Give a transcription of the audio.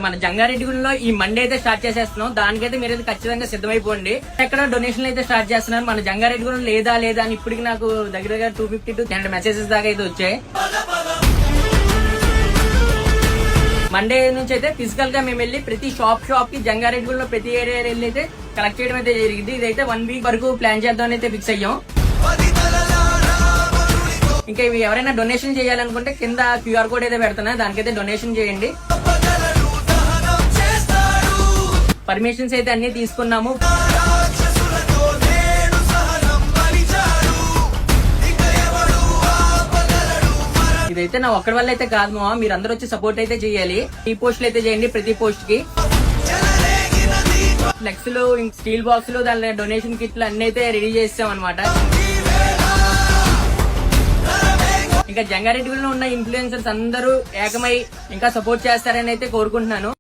మన జంగారెడ్డిగూడెంలో ఈ మండే అయితే స్టార్ట్ చేసేస్తున్నాం. దానికైతే మీరైతే ఖచ్చితంగా సిద్ధమైపోండి. ఎక్కడ డొనేషన్లు అయితే స్టార్ట్ చేస్తున్నారు. మన జంగారెడ్డిగూడెం లేదా అని ఇప్పటికి నాకు దగ్గర 250 to 300 మెసేజెస్ దాకా అయితే వచ్చాయి. మండే నుంచి అయితే ఫిజికల్ గా మేము వెళ్ళి ప్రతి షాప్ కి జంగారెడ్డిగూడెంలో ప్రతి ఏరియా వెళ్ళి అయితే కలెక్ట్ చేయడం అయితే జరిగింది. ఇదైతే 1 వీక్ వరకు ప్లాన్ చేద్దామని అయితే ఫిక్స్ అయ్యాం. ఇంకా ఇవి ఎవరైనా డొనేషన్ చేయాలనుకుంటే కింద QR కోడ్ అయితే పెడుతున్నా, దానికైతే డొనేషన్ చేయండి. పర్మిషన్స్ అయితే అన్ని తీసుకున్నాము. ఇదైతే నా ఒక్కడి వల్ల అయితే కాదు మా, మీరందరూ వచ్చి సపోర్ట్ అయితే చేయాలి. ఈ పోస్టులు అయితే చేయండి. ప్రతి పోస్ట్ కి ఫ్లెక్స్లు, స్టీల్ బాక్సులు, దాని డొనేషన్ కిట్లు అన్ని అయితే రెడీ చేసాం అనమాట. ఇంకా జంగారెడ్డిగూడెంలో ఉన్న ఇన్ఫ్లుయెన్సర్స్ అందరూ ఏకమై ఇంకా సపోర్ట్ చేస్తారని అయితే కోరుకుంటున్నాను.